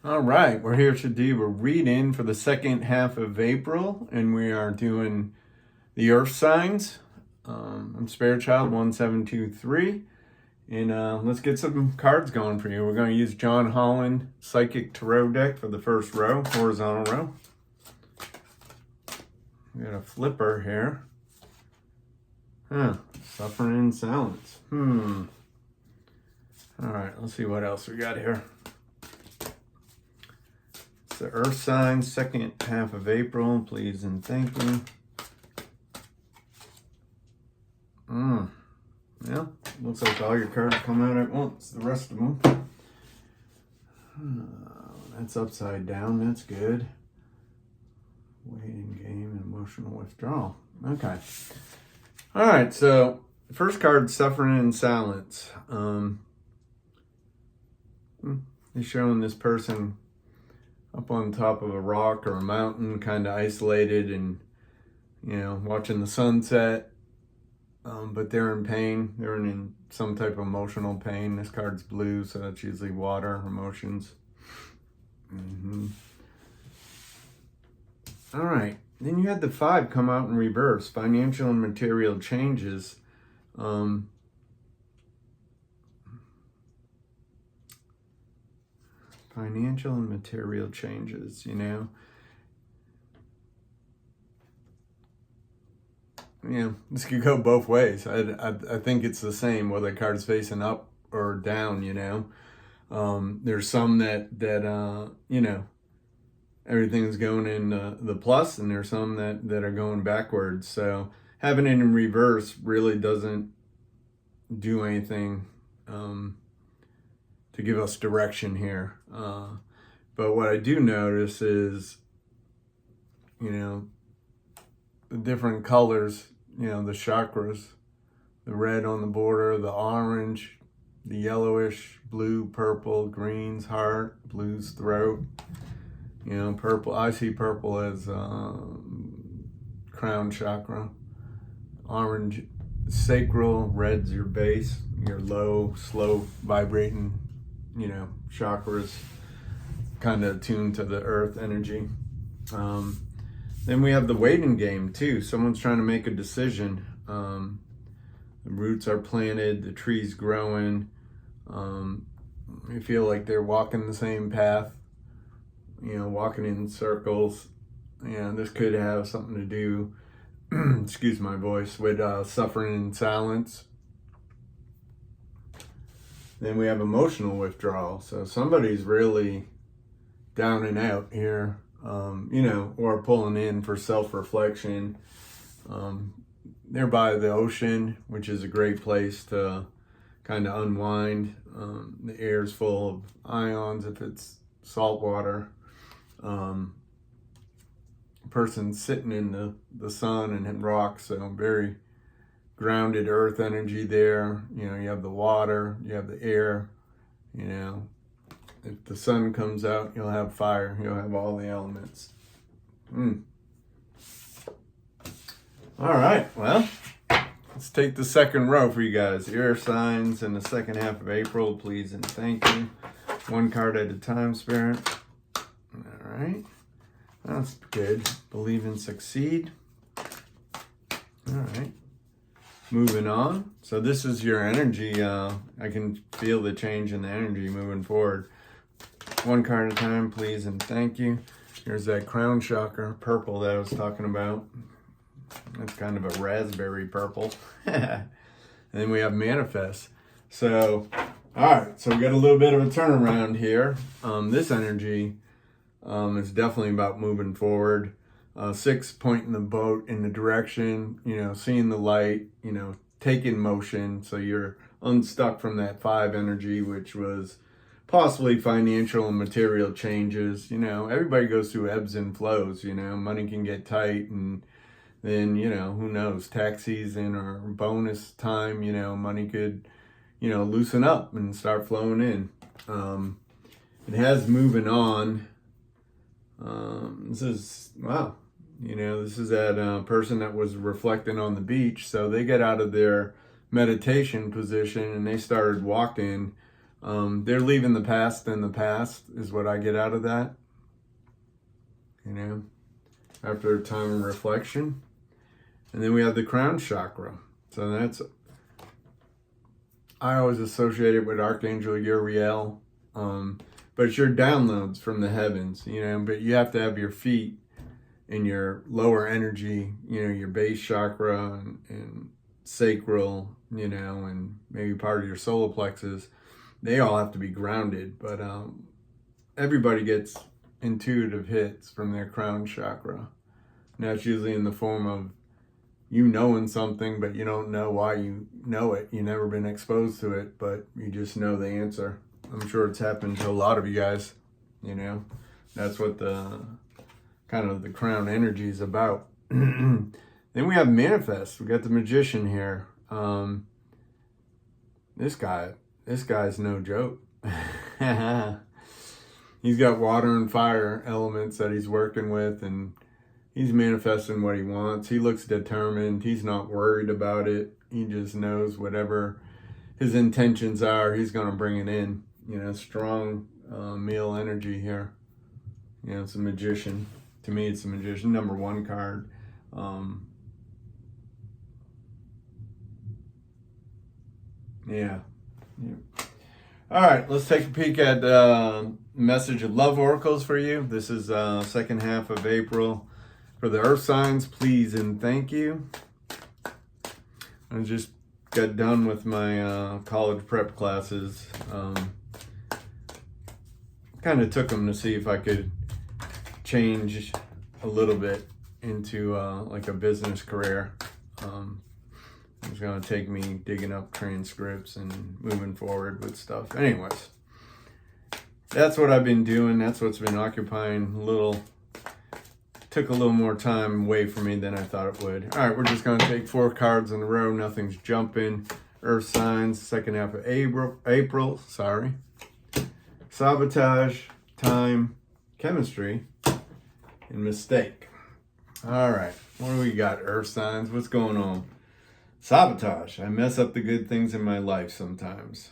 All right, we're here to do a reading for the second half of April, and we are doing the Earth signs. I'm Spirit Child 1723, and let's get some cards going for you. We're going to use John Holland Psychic Tarot deck for the first row, horizontal row. We got a flipper here. Suffering in silence. All right, let's see what else we got here. The Earth signs, second half of April, please and thank you. Yeah, looks like all your cards come out at once, the rest of them. That's upside down, that's good. Waiting game, emotional withdrawal. Okay. All right, so the first card, Suffering in Silence. He's showing this person up on top of a rock or a mountain, kind of isolated and, watching the sunset. But they're in pain. They're in some type of emotional pain. This card's blue, so that's usually water, emotions. All right. Then you had the 5 come out in reverse, financial and material changes. Financial and material changes, this could go both ways. I think it's the same whether the card's facing up or down, There's some that everything's going in the plus, and there's some that are going backwards. So having it in reverse really doesn't do anything to give us direction here. But what I do notice is, the different colors, the chakras, the red on the border, the orange, the yellowish, blue, purple, greens, heart, blues, throat, purple. I see purple as crown chakra, orange, sacral, red's your base, your low, slow vibrating, chakras, kind of attuned to the earth energy. Then we have the waiting game too. Someone's trying to make a decision. The roots are planted, the tree's growing. You feel like they're walking the same path, walking in circles. This could have something to do, excuse my voice, with suffering in silence. Then we have emotional withdrawal. So somebody's really down and out here, or pulling in for self-reflection. They're by the ocean, which is a great place to kind of unwind. The air's full of ions if it's salt water. Person's sitting in the sun and in rocks, so very grounded earth energy there. You have the water, you have the air, If the sun comes out, you'll have fire. You'll have all the elements. All right, well, let's take the second row for you guys. Air signs in the second half of April, please and thank you. One card at a time, Spirit. All right, that's good. Believe and succeed. All right, moving on. So this is your energy. I can feel the change in the energy moving forward. One card at a time, please and thank you. Here's that crown chakra, purple that I was talking about. That's kind of a raspberry purple. And then we have manifest. So, all right, so we got a little bit of a turnaround here. This energy is definitely about moving forward. 6 pointing the boat in the direction, seeing the light, taking motion. So you're unstuck from that 5 energy, which was possibly financial and material changes. Everybody goes through ebbs and flows. Money can get tight, and then, who knows, tax season or bonus time, money could, loosen up and start flowing in. It has moving on. This is, wow, this is that person that was reflecting on the beach. So they get out of their meditation position and they started walking They're leaving the past in the past is what I get out of that. You know, after a time of reflection. And then we have the crown chakra. So that's, I always associate it with Archangel Uriel. But it's your downloads from the heavens, you know, but you have to have your feet in your lower energy, you know, your base chakra and sacral, you know, and maybe part of your solar plexus. They all have to be grounded, but everybody gets intuitive hits from their crown chakra. And that's usually in the form of you knowing something, but you don't know why you know it. You've never been exposed to it, but you just know the answer. I'm sure it's happened to a lot of you guys, you know. That's what the kind of the crown energy is about. Then we have manifest. We got the magician here. This guy's no joke. He's got water and fire elements that he's working with, and he's manifesting what he wants. He looks determined. He's not worried about it. He just knows whatever his intentions are, he's going to bring it in. You know, strong male energy here. You know, it's a magician. To me, it's a magician. Number 1 card. Yeah. All right, let's take a peek at message of love oracles for you. This is second half of April for the earth signs. Please and thank you. I just got done with my college prep classes. Kind of took them to see if I could change a little bit into like a business career. It's going to take me digging up transcripts and moving forward with stuff. Anyways, that's what I've been doing. That's what's been occupying took a little more time away from me than I thought it would. All right, we're just going to take 4 cards in a row. Nothing's jumping. Earth signs, second half of April, sorry. Sabotage, time, chemistry, and mistake. All right, what do we got, earth signs? What's going on? Sabotage. I mess up the good things in my life sometimes.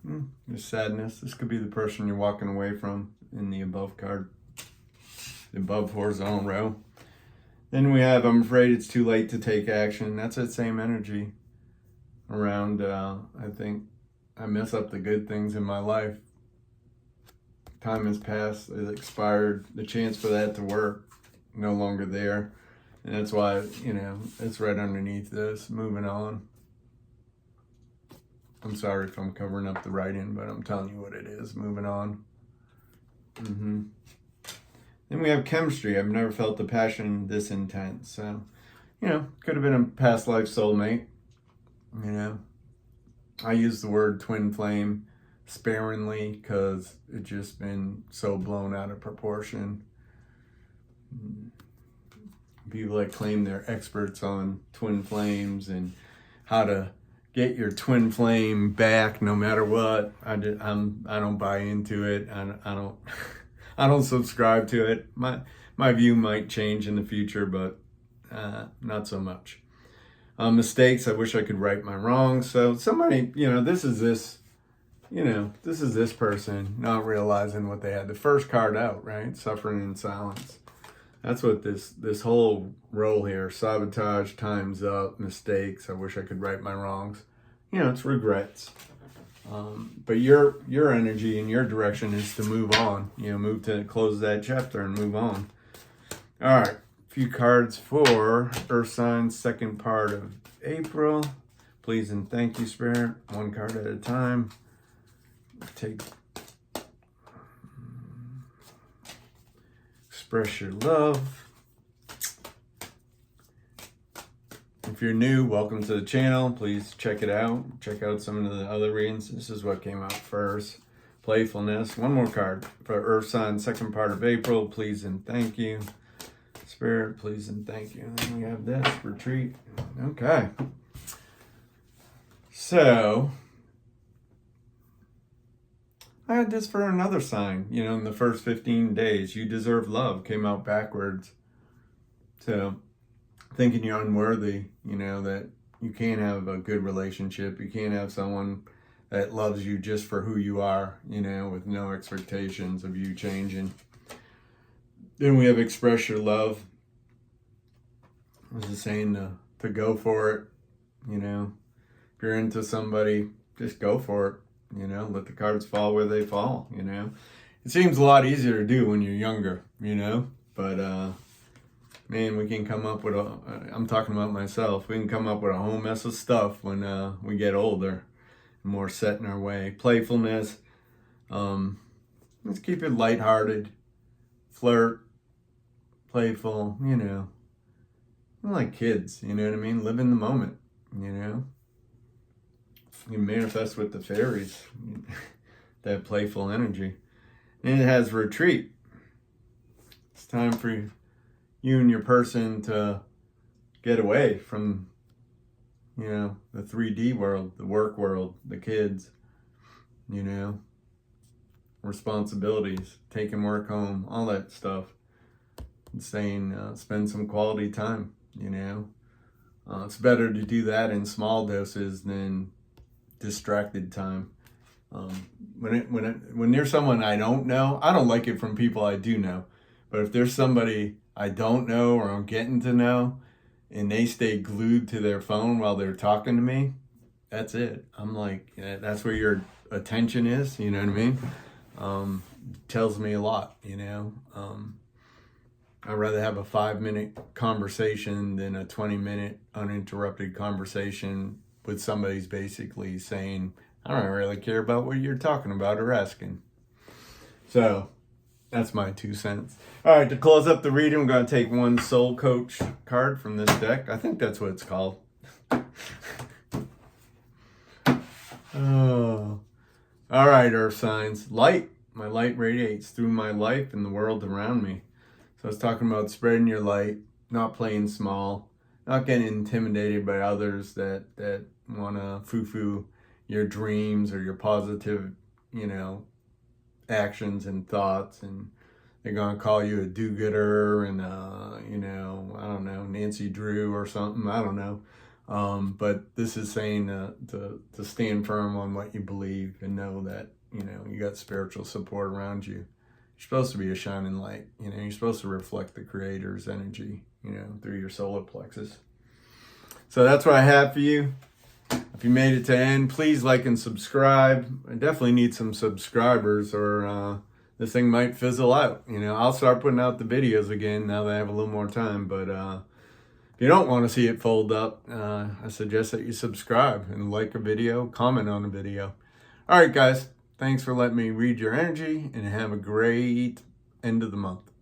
There's sadness. This could be the person you're walking away from in the above card. The above horizontal row. Then we have, I'm afraid it's too late to take action. That's that same energy around, I think, I mess up the good things in my life. Time has passed. It's expired. The chance for that to work, no longer there. And that's why, you know, it's right underneath this. Moving on. I'm sorry if I'm covering up the writing, but I'm telling you what it is. Moving on. Then we have chemistry. I've never felt the passion this intense. So, you know, could have been a past life soulmate. You know, I use the word twin flame sparingly because it's just been so blown out of proportion. People that claim they're experts on twin flames and how to get your twin flame back no matter what. I don't buy into it. I don't subscribe to it. My view might change in the future, but not so much. Mistakes. I wish I could right my wrongs. So somebody, you know, this is this person not realizing what they had. The first card out, right? Suffering in silence. That's what this whole role here, sabotage, time's up, mistakes, I wish I could right my wrongs. You know, it's regrets. But your energy and your direction is to move on. You know, move to close that chapter and move on. All right, a few cards for Earth signs, second part of April. Please and thank you, Spirit. 1 card at a time. Take. Express your love. If you're new, welcome to the channel. Please check it out. Check out some of the other readings. This is what came out first. Playfulness. 1 more card for Earth sign, second part of April. Please and thank you. Spirit, please and thank you. And then we have this, retreat. Okay. So, I had this for another sign, you know, in the first 15 days. You deserve love came out backwards. So, thinking you're unworthy, you know, that you can't have a good relationship. You can't have someone that loves you just for who you are, you know, with no expectations of you changing. Then we have express your love. I was just saying to go for it, you know. If you're into somebody, just go for it, you know. Let the cards fall where they fall, you know. It seems a lot easier to do when you're younger, you know. But, man, we can come up with I'm talking about myself, we can come up with a whole mess of stuff when we get older, more set in our way. Playfulness, let's keep it lighthearted, flirt, playful, you know. Like kids, you know what I mean? Live in the moment, you know. You manifest with the fairies, that playful energy. And it has retreat. It's time for you and your person to get away from, you know, the 3D world, the work world, the kids, you know, responsibilities, taking work home, all that stuff. And saying, spend some quality time, you know. It's better to do that in small doses than distracted time. When there's someone I don't know, I don't like it from people I do know. But if there's somebody I don't know or I'm getting to know, and they stay glued to their phone while they're talking to me, that's it. I'm like, that's where your attention is, you know what I mean? Tells me a lot, you know. I'd rather have a 5-minute conversation than a 20-minute uninterrupted conversation with somebody's basically saying, I don't really care about what you're talking about or asking. So that's my 2 cents. All right, to close up the reading, I'm going to take one Soul Coach card from this deck. I think that's what it's called. Oh. All right, Earth signs. Light. My light radiates through my life and the world around me. So I was talking about spreading your light, not playing small, not getting intimidated by others that want to foo-foo your dreams or your positive, you know, actions and thoughts, and they're going to call you a do-gooder and, you know, I don't know, Nancy Drew or something, I don't know. But this is saying to stand firm on what you believe and know that, you know, you got spiritual support around you. You're supposed to be a shining light, you know, you're supposed to reflect the Creator's energy, you know, through your solar plexus. So that's what I have for you. If you made it to the end, please like and subscribe. I definitely need some subscribers or this thing might fizzle out. You know, I'll start putting out the videos again now that I have a little more time. But if you don't want to see it fold up, I suggest that you subscribe and like a video, comment on a video. All right, guys. Thanks for letting me read your energy and have a great end of the month.